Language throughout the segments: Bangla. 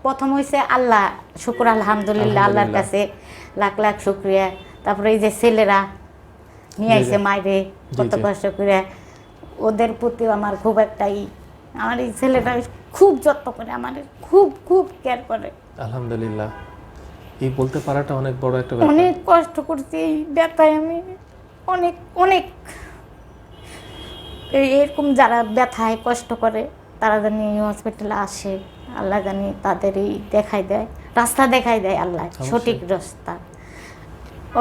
প্রথম হয়েছে আল্লাহ, শুকর আলহামদুলিল্লাহ, আল্লাহর কাছে লাখ লাখ শুক্রিয়া। তারপরে এই যে ছেলেরা নিয়ে আইছে মাইরে কত কষ্ট করে, ওদের প্রতি আমার খুব একটাই, আমার এই ছেলেটা খুব যত্ন করে, আমার খুব খুব কেয়ার করে। আলহামদুলিল্লাহ, এই বলতে পারাটা অনেক বড় একটা ব্যাপার। অনেক কষ্ট করছি এই ব্যথায় আমি, অনেক অনেক। এরকম যারা ব্যথায় কষ্ট করে তারা জানি হসপিটালে আসে, আল্লাহ জানি তাদেরই দেখাই দেয়, রাস্তা দেখাই দেয় আল্লাহ, সঠিক রাস্তা।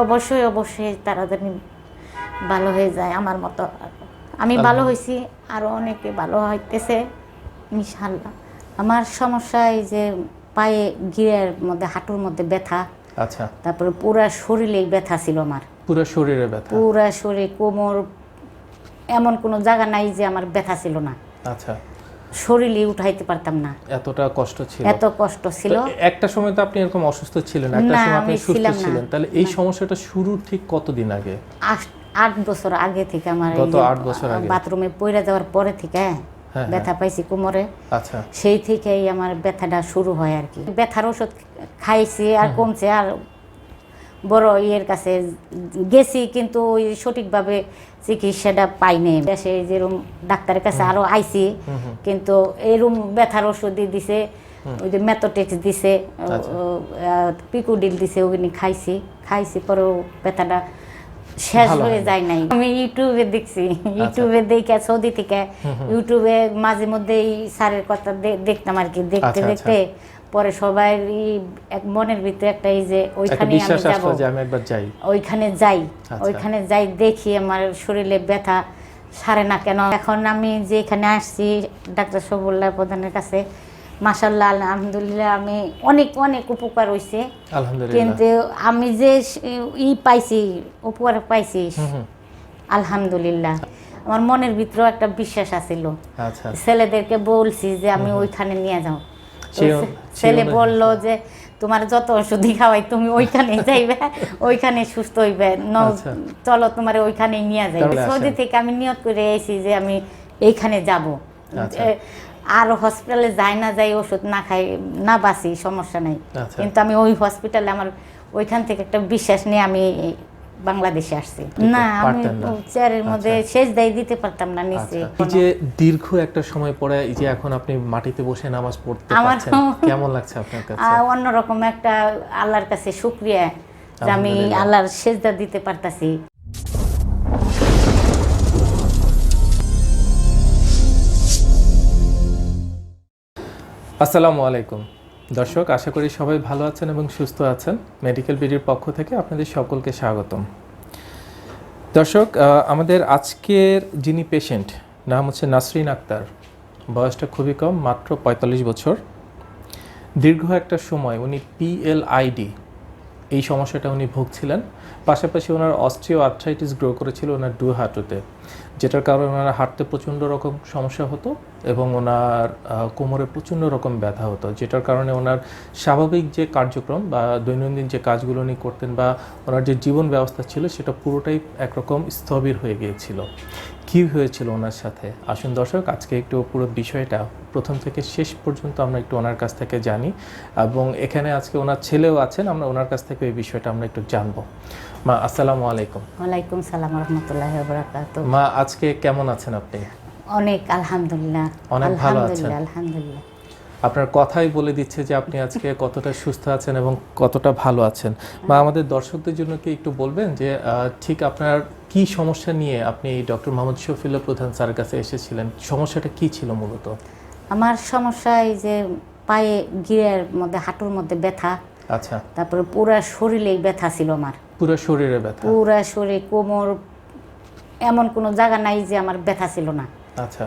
অবশ্যই অবশ্যই তারা জানি ভালো হয়ে যায় আমার মতো। আমি ভালো হয়েছি, আরও অনেকে ভালো হইতেছে ইনশাআল্লাহ। আমার সমস্যা এই যে পায়ে গিরের মধ্যে, হাঁটুর মধ্যে ব্যথা। আচ্ছা। তারপরে পুরা শরীরেই ব্যথা ছিল আমার, পুরো শরীরে ব্যথা? পুরা শরীর, কোমর, এমন কোনো জায়গা নাই যে আমার ব্যথা ছিল না। আচ্ছা। শরীরই উঠাইতে পারতাম না, এতটা কষ্ট ছিল? এত কষ্ট ছিল। একটা সময় তো আপনি এরকম অসুস্থ ছিলেন, একটা সময় আপনি সুস্থ ছিলেন, তাহলে এই সমস্যাটা শুরু ঠিক কতদিন আগে? 8 বছর আগে থেকে আমার, গত 8 বছর আগে বাথরুমে পড়ে যাওয়ার পরে থেকে ব্যথা পাইছি কোমরে। আচ্ছা। সেই থেকেই আমার ব্যথাটা শুরু হয় আর কি। ব্যথার ওষুধ খাইছি আর কমছে, আর বড় ইয়ের কাছে গেছি কিন্তু ওই সঠিকভাবে চিকিৎসাটা পাইনি। দেশে যেরকম ডাক্তারের কাছে আরও আইছি, কিন্তু এরকম ব্যথার ওষুধই দিছে, ওই যে মেথোটেক্স দিছে, পিকুডিল দিছে, ওগুলি খাইছি পরেও ব্যথাটা শেষ হয়ে যায় নাই। আমি ইউটিউবে দেখছি, ইউটিউবে দেখে, সৌদি থেকে ইউটিউবে মাঝে মধ্যেই স্যারের কথা দেখতাম আর কি। দেখতে দেখতে পরে সবাই এক মনের ভিতরে একটা এই যে ওইখানে আমি যাব, ওইখানে যাই দেখি আমার শরীরে ব্যথা সারে না কেন। এখন আমি যে এখানে আসছি ডাক্তার সবুল্লাহ প্রধানের কাছে, মাশাআল্লাহ আলহামদুলিল্লাহ, আমি অনেক অনেক উপকার হয়েছে। কিন্তু আমি যে পাইছি, উপকার পাইছি আলহামদুলিল্লাহ, আমার মনের ভিতরেও একটা বিশ্বাস আছিল। ছেলেদেরকে বলছি যে আমি ওইখানে নিয়ে যাও, ছেলে বলল যে তোমার যত ওষুধই খাওয়াই তুমি ওইখানে যাইবে, ওইখানে সুস্থ হইবে, চলো তোমার ওইখানে নিয়ে যাইবে। সৌদি থেকে আমি নিয়ত করে এসেছি যে আমি এইখানে যাব, আর হসপিটালে যাই না যাই, ওষুধ না খাই না বাঁচি, সমস্যা নাই। কিন্তু আমি ওই হসপিটালে আমার ওইখান থেকে একটা বিশ্বাস নিয়ে আমি বাংলাদেশে আসছি। না, আমি চেয়ারের মধ্যে শেষ দায় দিতে পারতাম না নিচে। এই যে দীর্ঘ একটা সময় পরে এই যে এখন আপনি মাটিতে বসে নামাজ পড়তে পারছেন, কেমন লাগছে আপনার কাছে? অন্যরকম একটা আল্লাহর কাছে শুকরিয়া যে আমি আল্লাহর সেজদা দিতে পারতাছি। আসসালামু আলাইকুম দর্শক, আশা করি সবাই ভালো আছেন এবং সুস্থ আছেন। মেডিকেল বিডির পক্ষ থেকে আপনাদের সকলকে স্বাগতম। দর্শক, আমাদের আজকের যিনি পেশেন্ট নাম হচ্ছে নাসরিন আক্তার, বয়সটা খুবই কম, মাত্র 45 বছর। দীর্ঘ একটা সময় উনি PLID এই সমস্যাটা উনি ভুগছিলেন। পাশাপাশি ওনার অস্টিও আর্থ্রাইটিস গ্রো করেছিল ওনার 2 হাঁটুতে, যেটার কারণে ওনার হাঁটতে প্রচণ্ড রকম সমস্যা হতো এবং ওনার কোমরে প্রচণ্ড রকম ব্যথা হতো, যেটার কারণে ওনার স্বাভাবিক যে কার্যক্রম বা দৈনন্দিন যে কাজগুলো উনি করতেন বা ওনার যে জীবন ব্যবস্থা ছিল সেটা পুরোটাই একরকম স্থবির হয়ে গিয়েছিল। কী হয়েছিল ওনার সাথে, আসুন দর্শক আজকে একটু পুরো বিষয়টা প্রথম থেকে শেষ পর্যন্ত আমরা একটু ওনার কাছ থেকে জানি, এবং এখানে আজকে ওনার ছেলেও আছেন, আমরা ওনার কাছ থেকে এই বিষয়টা আমরা একটু জানবো। মা, আসসালামু আলাইকুম। ওয়ালাইকুম সালাম রাহমাতুল্লাহি ওয়া বারাকাতুহু। মা, আজকে কেমন আছেন আপনি? অনেক আলহামদুলিল্লাহ, অনেক ভালো আছেন? আলহামদুলিল্লাহ। আপনার কথাই বলে দিচ্ছে যে আপনি আজকে কতটা সুস্থ আছেন এবং কতটা ভালো আছেন। মা, আমাদের দর্শকদের জন্য কি একটু বলবেন যে ঠিক আপনার কি সমস্যা নিয়ে আপনি ডক্টর মোহাম্মদ শফিউল্লাহ প্রধান স্যারের কাছে এসেছিলেন? সমস্যাটা কি ছিল মূলত? আমার সমস্যা এই যে পায়ে গিরের মধ্যে, হাঁটুর মধ্যে ব্যথা। আচ্ছা। তারপরে পুরা শরীরেই ব্যথা ছিল আমার, পুরো শরীরে ব্যথা? পুরা শরীর, কোমর, এমন কোনো জায়গা নাই যে আমার ব্যথা ছিল না। আচ্ছা।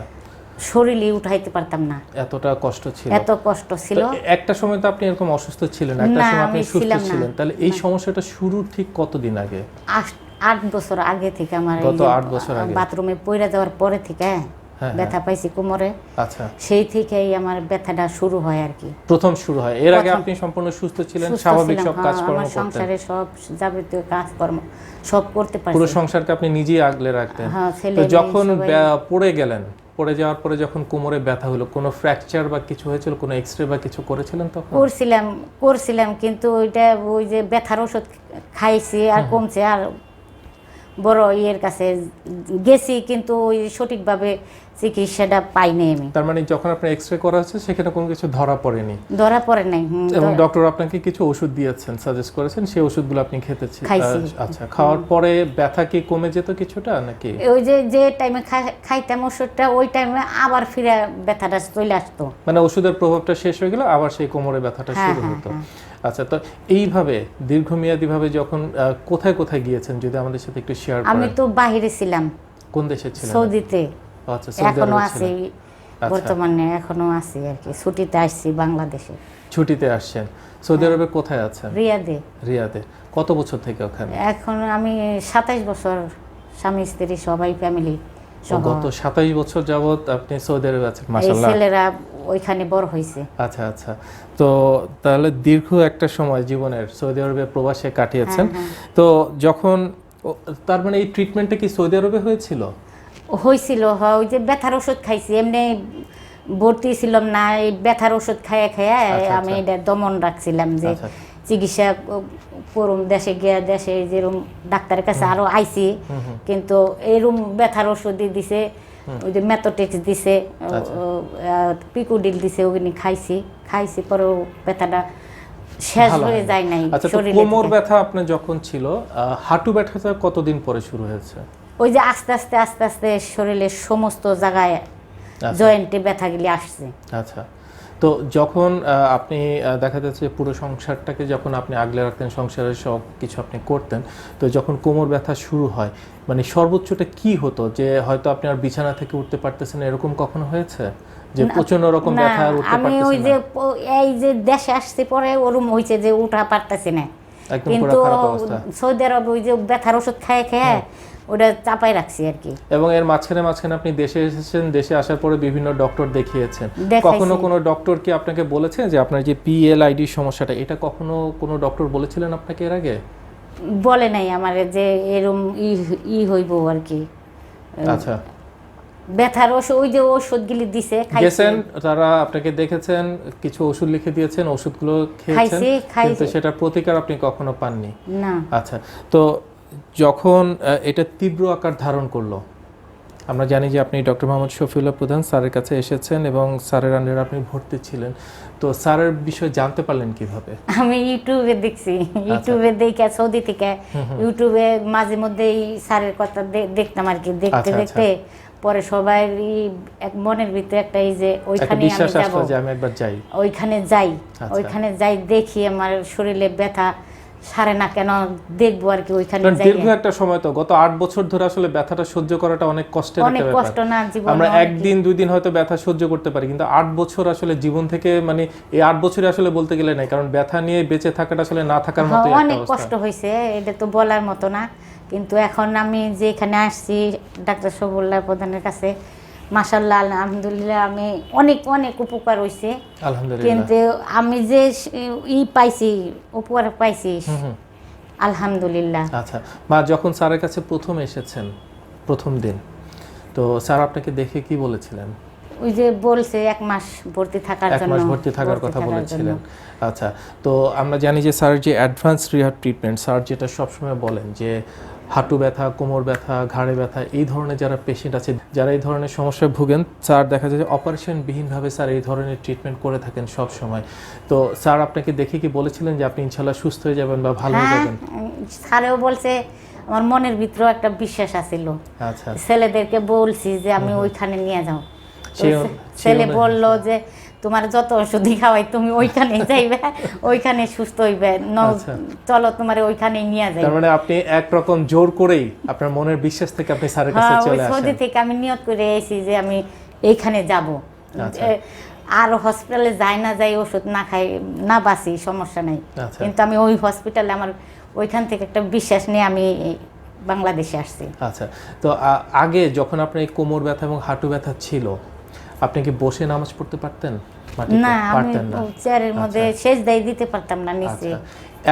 শরীরই উঠাইতে পারতাম না, এতটা কষ্ট ছিল? এত কষ্ট ছিল। একটা সময় তো আপনি এরকম অসুস্থ ছিলেন, একটা সময় আপনি সুস্থ ছিলেন, তাহলে এই সমস্যাটা শুরু ঠিক কতদিন আগে? 8 বছর আগে থেকে আমার, গত 8 বছর আগে বাথরুমে পড়ে যাওয়ার পরে থেকে ব্যথা পাইছি কোমরে। আচ্ছা। সেই থেকেই আমার ব্যথাটা শুরু হয় আর কি। প্রথম শুরু হয়? এর আগে আপনি সম্পূর্ণ সুস্থ ছিলেন, স্বাভাবিক সব কাজকর্ম করতেন? সংসারে সব যাবতীয় কাজকর্ম সব করতে পারছি। পুরো সংসারকে আপনি নিজেই আগলে রাখতেন। তো যখন পড়ে গেলেন পড়ে যাওয়ার পরে যখন কোমরে ব্যথা হলো, কোনো ফ্র্যাকচার বা কিছু হয়েছিল, কোনো এক্সরে বা কিছু করেছিলেন তখন? করছিলাম কিন্তু ওইটা ওই যে ব্যথার ওষুধ খাইছি আর কমছে, আর বড় ইয়ের কাছে গেছি কিন্তু ওই সঠিকভাবে চিকিৎসাটা পাইনি আমি। তার মানে যখন আপনার এক্সরে করা হচ্ছে সেখানে কোনো কিছু ধরা পড়েনি? ধরা পড়ে নাই। এবং ডক্টর আপনাকে কিছু ওষুধ দিয়েছেন, সাজেস্ট করেছেন, সেই ওষুধগুলো আপনি খাইছি। আচ্ছা, খাওয়ার পরে ব্যথা কি কমে যেত কিছুটা নাকি? ওই যে টাইমে খাইতাম ওষুধটা ওই টাইমে আবার ফিরে ব্যথাটা চলে আসতো। মানে ওষুধের প্রভাবটা শেষ হয়ে গেল, আবার সেই কোমরে ব্যথাটা শুরু হতো। আচ্ছা, তো এইভাবে দীর্ঘমেয়াদীভাবে যখন কোথায় কোথায় গিয়েছেন যদি আমাদের সাথে একটু শেয়ার করেন? আমি তো বাইরে ছিলাম। কোন দেশে ছিলেন? সৌদিতে। আচ্ছা, সৌদি এখনো আরবে আছি, ছিলেন। বর্তমানে এখনো আছি আর কি, ছুটিতে আসছি বাংলাদেশে। ছুটিতে আসছেন। সৌদি আরবে কোথায় আছেন? রিয়াদে। রিয়াদে। কত বছর থেকে ওখানে? এখন আমি 27 বছর, স্বামী স্ত্রী সবাই ফ্যামিলি সহ। গত 27 বছর যাবত আপনি সৌদি আরবে আছেন, এই মাশাআল্লাহ। ছেলেরা ওইখানে বড় হয়েছে। আচ্ছা আচ্ছা, তো তাহলে দীর্ঘ একটা সময় জীবনের সৌদি আরবে প্রবাসে কাটিয়েছেন। তো যখন তার মানে এই ট্রিটমেন্টটা কি সৌদি আরবে হয়েছিল? হয়েছিল, ওই যে ব্যথার ওষুধ খাইছি, এমনি ভর্তি ছিলাম না, এই ব্যথার ওষুধ খাইয়ে খাইয়ে আমি এটা দমন রাখছিলাম যে চিকিৎসা করুম দেশে গিয়া, দেশে যেরকম ডাক্তারের কাছে আরো আইছি, কিন্তু এরকম ব্যথার ওষুধই দিছে, ওই যে মেথোটেক্স দিছে, পিকুডিল দিছে, ওগুলি খাইছি পরেও ব্যথাটা শেষ হয়ে যায় নাই। আচ্ছা, তো কোমর ব্যথা আপনার যখন ছিল, হাঁটু ব্যথাটা কতদিন পরে শুরু হয়েছে? ওই যে আস্তে আস্তে শরীরের সমস্ত জায়গায় জয়েন্টে ব্যথাগুলি আসছে। আচ্ছা, তো যখন আপনি দেখা যাচ্ছে পুরো সংসারটাকে যখন আপনি আগলে রাখতেন, সংসারের সব কিছু আপনি করতেন, তো যখন কোমর ব্যথা শুরু হয়, মানে সর্বোচ্চটা কি হতো? যে হয়তো আপনি আর বিছানা থেকে উঠতে পারতেছেন, এরকম কখনো হয়েছে যে প্রচন্ড রকম ব্যথা আর উঠতে পারতেছেন না? আমি ওই যে এই যে দেশে আসতে পরে ওরকম হয়েছে যে উঠা পারতেছি না, কিন্তু সৌদি আরবে ওই যে ব্যথার ওষুধ খেয়ে ওটা চাপাই রাখছি আর কি। এবং এর মাঝখানে আপনি দেশে এসেছেন, দেশে আসার পরে বিভিন্ন ডক্টর দেখিয়েছেন, কখনো কোনো ডক্টর কি আপনাকে বলেছে যে আপনার যে পিএলআইডি সমস্যাটা, এটা কখনো কোনো ডক্টর বলেছিলেন আপনাকে এর আগে? বলে নাই আমার যে এরকম হইব আর কি। আচ্ছা, ব্যথার ওষুধ ওই যে ওষুধগুলি দিছে গেছেন, তারা আপনাকে দেখেছেন, কিছু ওষুধ লিখে দিয়েছেন, ওষুধগুলো খেয়েছেন, কিন্তু সেটা প্রতিকার আপনি কখনো পাননি না। আচ্ছা, তো যখন এটা তীব্র আকার ধারণ করলো, আমরা জানি যে আপনি ডক্টর মোহাম্মদ শফিউল্লাহ প্রধান স্যারের কাছে এসেছেন এবং স্যারের আন্ডারে আপনি ভর্তি ছিলেন, তো স্যারের বিষয়ে জানতে পারলেন কিভাবে? আমি ইউটিউবে দেখছি, ইউটিউবে দেখে সৌদি থেকে ইউটিউবে মাঝে মধ্যেই স্যারের কথা দেখতাম আর কি, দেখতে দেখতে পরে সবাই এক মনের ভিতরে একটা এই যে ওইখানে আমি যাব, আমি একবার যাই, ওইখানে যাই দেখি আমার শরীরে ব্যথা সারে না কেন, দেখবো আর কি ওইখানে যাই। দীর্ঘ একটা সময়, তো গত 8 বছর ধরে আসলে ব্যথাটা সহ্য করাটা অনেক কষ্টের একটা ব্যাপার। অনেক কষ্ট না জীবনে, আমরা একদিন দুই দিন হয়তো ব্যথা সহ্য করতে পারি, কিন্তু 8 বছর আসলে জীবন থেকে, মানে এই 8 বছরে আসলে বলতে গেলে নাই, কারণ ব্যথা নিয়ে বেঁচে থাকাটা আসলে না থাকার মতো একটা অবস্থা। অনেক কষ্ট হয়েছে, এটা তো বলার মতো না। কিন্তু এখন আমি যে এখানে আসছি ডাক্তার শফিউল্লাহ প্রধানের কাছে, মাশাআল্লাহ আলহামদুলিল্লাহ, আমি অনেক উপকার হয়েছে আলহামদুলিল্লাহ। কিন্তু আমি যে পাইছি, উপকার পাইছি আলহামদুলিল্লাহ। আচ্ছা মা, যখন স্যারের কাছে প্রথম এসেছেন, প্রথম দিন, তো স্যার আপনাকে দেখে কি বলেছিলেন? ওই যে বলছে 1 মাস ভর্তি থাকার জন্য, 1 মাস ভর্তি থাকার কথা বলেছিলেন। আচ্ছা, তো আমরা জানি যে স্যার যে অ্যাডভান্স রিহ্যাব ট্রিটমেন্ট, স্যার যেটা সবসময় বলেন যে হাঁটু ব্যথা, কোমর ব্যথা, ঘাড়ে ব্যথা, এই ধরনের যারা পেশেন্ট আছে, যারা এই ধরনের সমস্যায় ভুগেন, স্যার দেখা যায় যে অপারেশনবিহীনভাবে স্যার এই ধরনের ট্রিটমেন্ট করে থাকেন সব সময়। তো স্যার আপনাকে দেখে কি বলেছিলেন যে আপনি ইনশাআল্লাহ সুস্থ হয়ে যাবেন বা ভালো হয়ে যাবেন? স্যারেও বলছে, আমার মনের ভিতরে একটা বিশ্বাস আছিল। আচ্ছা, ছেলেদেরকে বলছি যে আমি ওইখানে নিয়ে যাও, ছেলে বলল যে তোমার যত ওষুধই খাওয়াই তুমি ওইখানে যাইবে, ওইখানে সুস্থ হইবে, চলো তোমার ওইখানে নিয়ে যাই। তার মানে আপনি একরকম জোর করেই আপনার মনের বিশ্বাস থেকে আপনি স্যারের কাছে চলে আসেন? সৌদি থেকে আমি নিয়ত করে এসেছি যে আমি এইখানে যাব, আর হসপিটালে যাই ওষুধ না খাই না বাঁচি সমস্যা নাই, কিন্তু আমি ওই হসপিটালে আমার ওইখান থেকে একটা বিশ্বাস নিয়ে আমি বাংলাদেশে আসছি। আচ্ছা, তো আগে যখন আপনার এই কোমর ব্যথা এবং হাঁটু ব্যথা ছিল, আপনি কি বসে নামাজ পড়তে পারতেন? না, আমি চেয়ারের মধ্যে সেজদাই দিতে পারতাম না নিচে।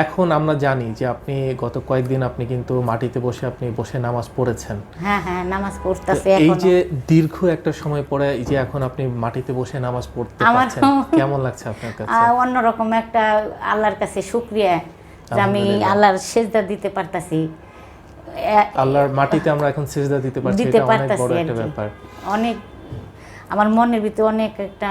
এখন আমরা জানি যে আপনি গত কয়েকদিন আপনি কিন্তু মাটিতে বসে নামাজ পড়েছেন। হ্যাঁ হ্যাঁ, নামাজ পড়তেছে এই এখন। যে দীর্ঘ একটা সময় পরে এই যে এখন আপনি মাটিতে বসে নামাজ পড়তে আমার পারছেন, কেমন লাগছে আপনার কাছে? অন্যরকম একটা আল্লাহর কাছে শুকরিয়া যে আমি আলহামদুলিল্লাহ। আল্লাহর সেজদা দিতে পারতাছি, আল্লাহর মাটিতে আমরা এখন সিজদা দিতে পারছি, দিতে এটা অনেক পারতাছি বড় আর একটা কি। ব্যাপার। অনেক আমার মনের ভিতরে অনেক একটা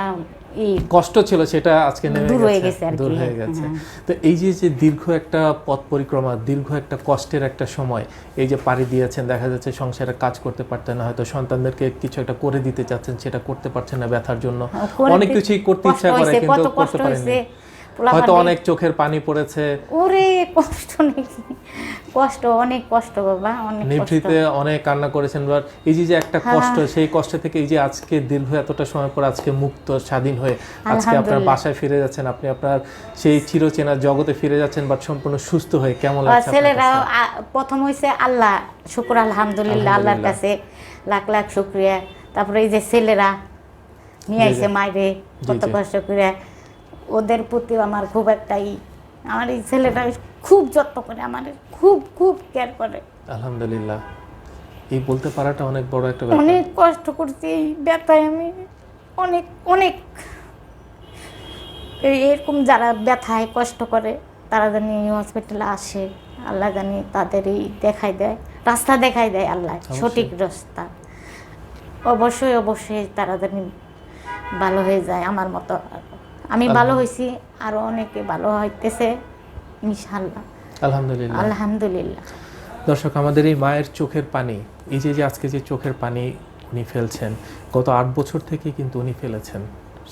কষ্ট ছিল, সেটা আজকে নেমে দূর হয়ে গেছে আর দূর কি। হয়ে গেছে। হ্যাঁ। তো এই যে দীর্ঘ একটা পথ পরিক্রমা, দীর্ঘ একটা কষ্টের একটা সময় এই যে পাড়ি দিয়েছেন, দেখা যাচ্ছে সংসারে কাজ করতে পারতেন না, হয়তো সন্তানদেরকে কিছু একটা করে দিতে চাচ্ছেন, সেটা করতে পারছেন না ব্যথার জন্য, অনেক কিছুই করতে ইচ্ছা করে কিন্তু করতে পারেননি, হয়তো অনেক চোখের পানি পড়েছে। ওরে কষ্ট নাকি, কষ্ট, অনেক কষ্ট বাবা, অনেক কষ্ট। নিভৃতে অনেক কান্না করেছেন, বাট এই যে একটা কষ্ট, সেই কষ্ট থেকে এই যে আজকে দীর্ঘ এতটা সময় পর আজকে মুক্ত স্বাধীন হয়ে আজকে আপনার বাসায় ফিরে যাচ্ছেন, আপনি আপনার সেই চিরচেনা জগতে ফিরে যাচ্ছেন, বাট সম্পূর্ণ সুস্থ হয়ে কেমন লাগছে? ছেলেরা প্রথম হইছে আল্লাহ শুকর, আলহামদুলিল্লাহ, আল্লাহর কাছে লাখ লাখ শুকরিয়া। তারপরে এই যে ছেলেরা নিয়ে আইছে মাইরে কত কষ্ট করে, ওদের প্রতি আমার খুব একটাই, আমার এই ছেলেটা খুব যত্ন করে, আমার খুব খুব কেয়ার করে। আলহামদুলিল্লাহ, এই বলতে পারাটা অনেক বড় একটা ব্যাপার। অনেক কষ্ট করছি এই ব্যথায় আমি, অনেক অনেক। এরকম যারা ব্যথায় কষ্ট করে তারা জানি হসপিটালে আসে, আল্লাহ জানি তাদের এই দেখাই দেয়, রাস্তা দেখাই দেয় আল্লাহ, সঠিক রাস্তা। অবশ্যই অবশ্যই তারা জানি ভালো হয়ে যায় আমার মতো। আমি ভালো হয়েছি, আরো অনেকে ভালো হইতেছে ইনশাআল্লাহ। আলহামদুলিল্লাহ, আলহামদুলিল্লাহ। দর্শক, আমাদের এই মায়ের চোখের পানি, এই যে আজকে যে চোখের পানি উনি ফেলছেন, গত 8 বছর থেকে কিন্তু উনি ফেলেছেন,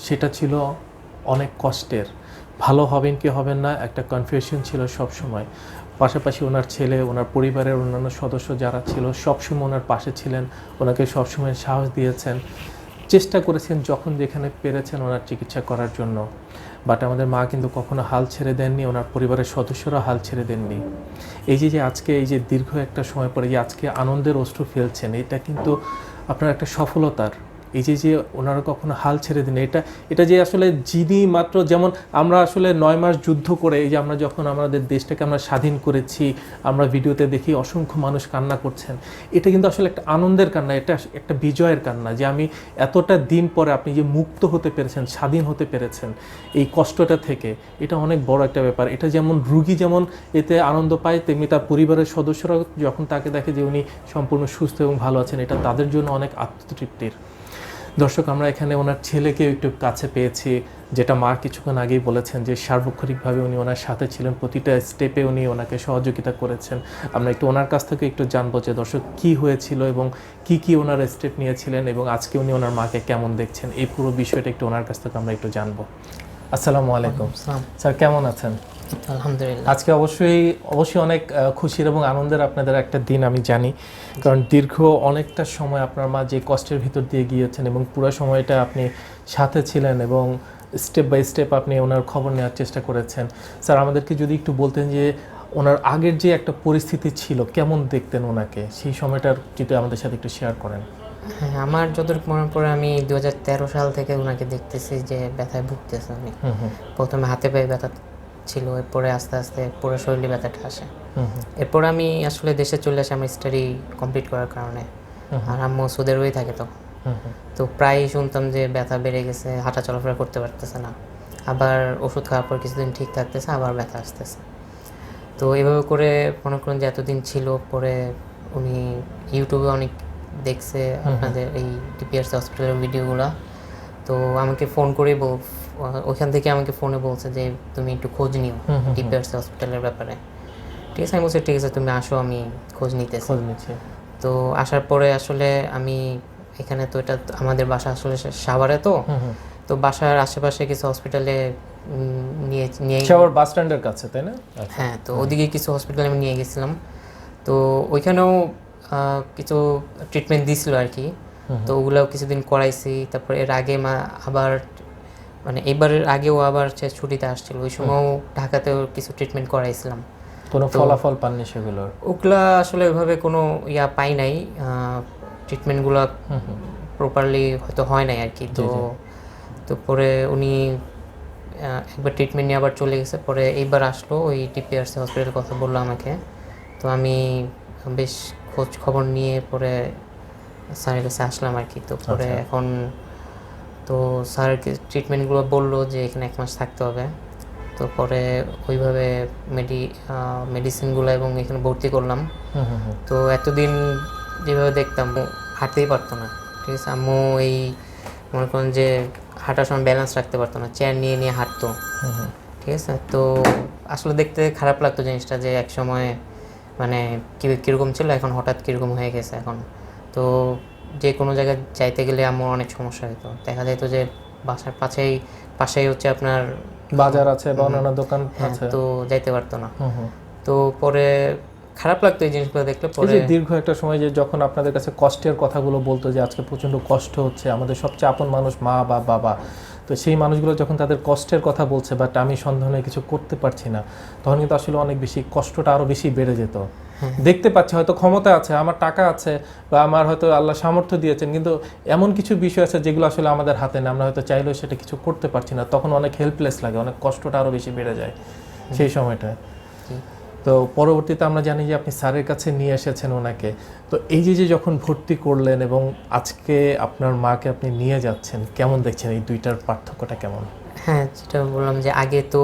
সেটা ছিল অনেক কষ্টের। ভালো হবেন কি হবেন না একটা কনফিউশন ছিল সব সময়। পাশাপাশি ওনার ছেলে, ওনার পরিবারের অন্যান্য সদস্য যারা ছিল সবসময় ওনার পাশে ছিলেন, ওনাকে সবসময় সাহস দিয়েছেন, চেষ্টা করেছেন যখন যেখানে পেরেছেন ওনার চিকিৎসা করার জন্য। বাট আমাদের মা কিন্তু কখনো হাল ছেড়ে দেননি, ওনার পরিবারের সদস্যরা হাল ছেড়ে দেননি। এই যে আজকে এই যে দীর্ঘ একটা সময় পরে যে আজকে আনন্দের অশ্রু ফেলছেন, এটা কিন্তু আপনার একটা সফলতার। এই যে ওনারা কখনো হাল ছেড়ে দেন, এটা যে আসলে যিনি মাত্র, যেমন আমরা আসলে 9 মাস যুদ্ধ করে এই যে আমরা যখন আমাদের দেশটাকে আমরা স্বাধীন করেছি, আমরা ভিডিওতে দেখি অসংখ্য মানুষ কান্না করছেন, এটা কিন্তু আসলে একটা আনন্দের কান্না, এটা একটা বিজয়ের কান্না, যে আমি এতটা দিন পরে আপনি যে মুক্ত হতে পেরেছেন, স্বাধীন হতে পেরেছেন এই কষ্টটা থেকে, এটা অনেক বড় একটা ব্যাপার। এটা যেমন রুগী যেমন এতে আনন্দ পায়, তেমনি তার পরিবারের সদস্যরা যখন তাকে দেখে যে উনি সম্পূর্ণ সুস্থ এবং ভালো আছেন, এটা তাদের জন্য অনেক আত্মতৃপ্তির। দর্শক, আমরা এখানে ওনার ছেলেকে একটু কাছে পেয়েছি, যেটা মা কিছুক্ষণ আগেই বলেছেন যে সার্বক্ষণিকভাবে উনি ওনার সাথে ছিলেন, প্রতিটা স্টেপে উনি ওনাকে সহযোগিতা করেছেন। আমরা একটু ওনার কাছ থেকে একটু জানবো যে দর্শক কী হয়েছিল এবং কি ওনার স্টেপ নিয়েছিলেন এবং আজকে উনি ওনার মাকে কেমন দেখছেন, এই পুরো বিষয়টা একটু ওনার কাছ থেকে আমরা একটু জানবো। আসসালামু আলাইকুম স্যার, কেমন আছেন? আলহামদুলিল্লাহ। আজকে অবশ্যই অনেক খুশির এবং আনন্দের আপনাদের একটা দিন আমি জানি, কারণ দীর্ঘ অনেকটা সময় আপনার মা যে কষ্টের ভিতর দিয়ে গিয়েছেন এবং পুরো সময়টা আপনি সাথে ছিলেন এবং স্টেপ বাই স্টেপ আপনি ওনার খবর নেওয়ার চেষ্টা করেছেন। স্যার, আমাদেরকে যদি একটু বলতেন যে ওনার আগের যে একটা পরিস্থিতি ছিল, কেমন দেখতেন ওনাকে, সেই সময়টার যদি আমাদের সাথে একটু শেয়ার করেন। হ্যাঁ, আমার যতটুকু মনে পড়ে আমি 2013 সাল থেকে ওনাকে দেখতেছি যে ব্যথায় ভুগতেছে উনি। প্রথমে হাতে পায়ে ব্যথা ছিল, এরপরে আস্তে আস্তে পুরো শরীরে ব্যথাটা আসে। এরপর আমি আসলে দেশে চলে আসি আমার স্টাডি কমপ্লিট করার কারণে, আর আম্মু সুদের হয়ে থাকে তো প্রায়ই শুনতাম যে ব্যথা বেড়ে গেছে, হাঁটা চলাফেরা করতে পারতেছে না, আবার ওষুধ খাওয়ার পর কিছুদিন ঠিক থাকতেছে, আবার ব্যথা আসতেছে। তো এভাবে করে মনে করুন যে এতদিন ছিল। পরে উনি ইউটিউবে অনেক দেখছে আপনাদের এই ডিপিআরসি হসপিটালের ভিডিওগুলো, তো আমাকে ফোন করে ওইখান থেকে আমাকে ফোনে বলছে যে তুমি একটু খোঁজ নিও ডিপিআরসি হসপিটালের ব্যাপারে। ঠিক আছে, আমি বলছি ঠিক আছে তুমি আসো, আমি খোঁজ নিচ্ছি। তো আসার পরে আসলে আমি এখানে, তো এটা আমাদের বাসা আসলে সাভারে, তো বাসার আশেপাশে কিছু হসপিটালে নিয়ে সাভার বাস স্ট্যান্ডের কাছে, তাই না? হ্যাঁ, তো ওদিকে কিছু হসপিটালে আমি নিয়ে গেছিলাম। তো ওইখানেও কিছু ট্রিটমেন্ট দিয়েছিল আর কি, তো ওগুলোও কিছুদিন করাইছি। তারপর এর আগে আবার মানে এবারের আগেও আবার ছুটিতে আসছিল, ওই সময়ও ঢাকাতেও কিছু ট্রিটমেন্ট করাইছিলাম। কোনো ফলাফল পাননি সেগুলোর? ওগুলা আসলে ওইভাবে কোনো পাই নাই, ট্রিটমেন্টগুলো প্রপারলি হয়তো হয় নাই আর কি। তো পরে উনি একবার ট্রিটমেন্ট নিয়ে আবার চলে গেছে, পরে এইবার আসলো, ওই টিপিআরসি হসপিটালের কথা বললো আমাকে। তো আমি বেশ খোঁজ খবর নিয়ে পরে স্যারের কাছে আসলাম আর কি। তো পরে এখন তো স্যার ট্রিটমেন্টগুলো বললো যে এখানে 1 মাস থাকতে হবে। তো পরে ওইভাবে মেডিসিনগুলো এবং এখানে ভর্তি করলাম। তো এতদিন যেভাবে দেখতাম হাঁটতেই পারতো না, ঠিক আছে। আম্মু এই মনে করেন যে হাঁটার সময় ব্যালেন্স রাখতে পারতো না, চেয়ার নিয়ে নিয়ে হাঁটতো, ঠিক আছে। তো আসলে দেখতে খারাপ লাগতো জিনিসটা, যে এক সময় মানে কীরকম ছিল, এখন হঠাৎ কীরকম হয়ে গেছে এখন। তো যে কোনো জায়গায় যাইতে গেলে আমার অনেক সমস্যা হতো, দেখা যেত যে বাসার পাশেই হচ্ছে আপনার বাজার আছে বা অন্যান্য দোকান আছে, তো যাইতে পারতো না। তো পরে খারাপ লাগতো এই জিনিসগুলো দেখলে। পরে দীর্ঘ একটা সময় যে যখন আপনাদের কাছে কষ্টের কথাগুলো বলতো যে আজকে প্রচণ্ড কষ্ট হচ্ছে, আমাদের সবচেয়ে আপন মানুষ মা বা বাবা, তো সেই মানুষগুলো যখন তাদের কষ্টের কথা বলছে বাট আমি সন্ধানে কিছু করতে পারছি না, তখন কিন্তু আসলে অনেক বেশি কষ্টটা আরও বেশি বেড়ে যেত। দেখতে পাচ্ছি হয়তো ক্ষমতা আছে, আমার টাকা আছে, বা আমার হয়তো আল্লাহ সামর্থ্য দিয়েছেন, কিন্তু এমন কিছু বিষয় আছে যেগুলো আসলে আমাদের হাতে না, আমরা হয়তো চাইলেও সেটা কিছু করতে পারছি না, তখন অনেক হেল্পলেস লাগে, অনেক কষ্টটা আরও বেশি বেড়ে যায় সেই সময়টা। তো পরবর্তীতে আমরা জানি যে আপনি স্যারের কাছে নিয়ে এসেছেন ওনাকে। তো এই যে যখন ভর্তি করলেন এবং আজকে আপনার মাকে আপনি নিয়ে যাচ্ছেন, কেমন দেখছেন এই দুইটার পার্থক্যটা কেমন? হ্যাঁ, যেটা বললাম যে আগে তো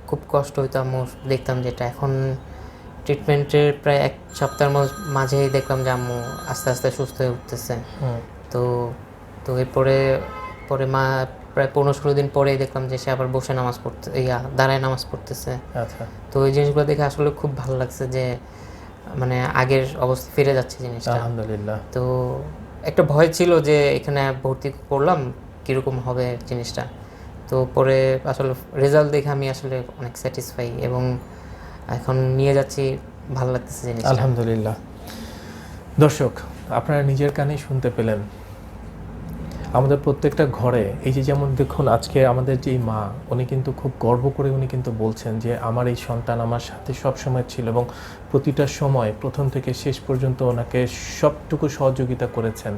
খুব কষ্ট হইতো, আমি দেখতাম যেটা এখন ট্রিটমেন্টের প্রায় 1 সপ্তাহের মাঝেই দেখলাম যে আম্মু আস্তে আস্তে সুস্থ হয়ে উঠতেছে। তো এরপরে মা প্রায় 15-16 দিন পরেই দেখলাম যে সে আবার বসে নামাজ পড়তে, দাঁড়ায় নামাজ পড়তেছে। আচ্ছা। তো এই জিনিসগুলো দেখে আসলে খুব ভালো লাগছে যে মানে আগের অবস্থা ফিরে যাচ্ছে জিনিসটা, আলহামদুলিল্লাহ। তো একটা ভয় ছিল যে এখানে ভর্তি করলাম কীরকম হবে জিনিসটা। তো পরে আসলে রেজাল্ট দেখে আমি আসলে অনেক স্যাটিসফাই, এবং এখন নিয়ে যাচ্ছি, ভালো লাগতেছে জিনিসটা। আলহামদুলিল্লাহ। দর্শক, আপনারা নিজের কানেই শুনতে পেলেন, আমাদের প্রত্যেকটা ঘরে এই যে যেমন দেখুন আজকে আমাদের যেই মা, উনি কিন্তু খুব গর্ব করে উনি কিন্তু বলছেন যে আমার এই সন্তান আমার সাথে সব সময় ছিল এবং প্রতিটা সময় প্রথম থেকে শেষ পর্যন্ত ওনাকে সবটুকু সহযোগিতা করেছেন।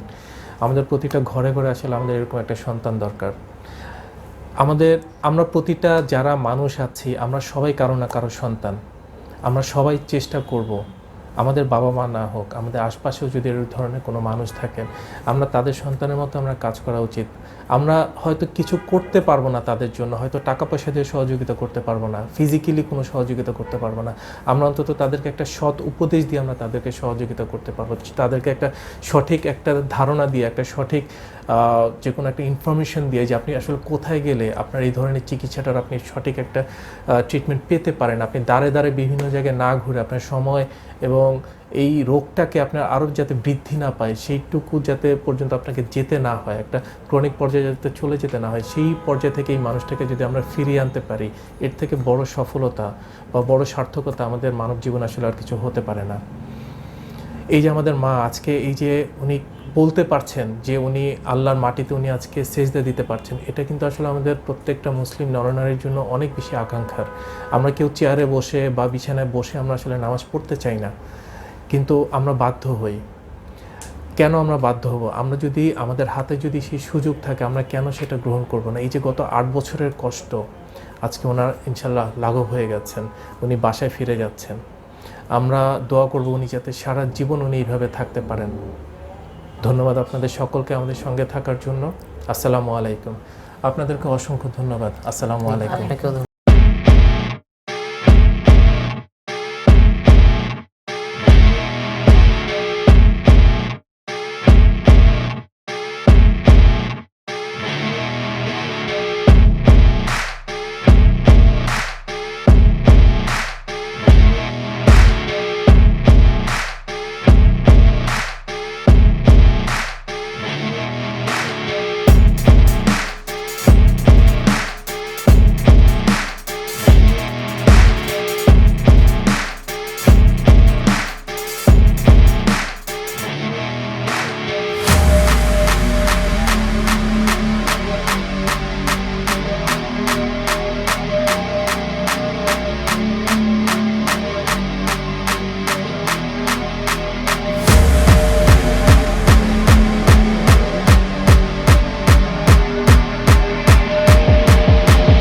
আমাদের প্রতিটা ঘরে ঘরে আসলে আমাদের এরকম একটা সন্তান দরকার। আমরা প্রতিটা যারা মানুষ আছি, আমরা সবাই কারো না কারো সন্তান। আমরা সবাই চেষ্টা করব, আমাদের বাবা মা না হোক, আমাদের আশপাশেও যদি এই ধরনের কোনো মানুষ থাকেন, আমরা তাদের সন্তানের মতো আমরা কাজ করা উচিত। আমরা হয়তো কিছু করতে পারবো না তাদের জন্য, হয়তো টাকা পয়সা দিয়ে সহযোগিতা করতে পারবো না, ফিজিক্যালি কোনো সহযোগিতা করতে পারবো না, আমরা অন্তত তাদেরকে একটা সৎ উপদেশ দিয়ে আমরা তাদেরকে সহযোগিতা করতে পারবো, তাদেরকে একটা সঠিক একটা ধারণা দিয়ে, একটা সঠিক যে কোনো একটা ইনফরমেশন দিয়ে যে আপনি আসলে কোথায় গেলে আপনার এই ধরনের চিকিৎসাটার আপনি সঠিক একটা ট্রিটমেন্ট পেতে পারেন, আপনি দাঁড়ে দাঁড়ে বিভিন্ন জায়গায় না ঘুরে আপনার সময় এবং এই রোগটাকে আপনার আরও যাতে বৃদ্ধি না পায়, সেইটুকু যাতে পর্যন্ত আপনাকে যেতে না হয়, একটা ক্রনিক পর্যায়ে যাতে চলে যেতে না হয়, সেই পর্যায় থেকে এই মানুষটাকে যদি আমরা ফিরিয়ে আনতে পারি, এর থেকে বড় সফলতা বা বড় সার্থকতা আমাদের মানব জীবন আসলে আর কিছু হতে পারে না। এই যে আমাদের মা আজকে এই যে উনি বলতে পারছেন যে উনি আল্লাহর মাটিতে উনি আজকে সেজদা দিতে পারছেন, এটা কিন্তু আসলে আমাদের প্রত্যেকটা মুসলিম নরনারীর জন্য অনেক বেশি আকাঙ্ক্ষার। আমরা কেউ চেয়ারে বসে বা বিছানায় বসে আমরা আসলে নামাজ পড়তে চাই না, কিন্তু আমরা বাধ্য হই। কেন আমরা বাধ্য হব? আমরা যদি আমাদের হাতে যদি সেই সুযোগ থাকে, আমরা কেন সেটা গ্রহণ করব না? এই যে গত 8 বছরের কষ্ট, আজকে ওনার ইনশাল্লাহ লাঘব হয়ে গেছেন, উনি বাসায় ফিরে যাচ্ছেন। আমরা দোয়া করব উনি যাতে সারা জীবন উনি এইভাবে থাকতে পারেন। ধন্যবাদ আপনাদের সকলকে আমাদের সঙ্গে থাকার জন্য। আসসালামু আলাইকুম। আপনাদেরকে অসংখ্য ধন্যবাদ। আসসালামু আলাইকুম। আপনাকেও ধন্যবাদ।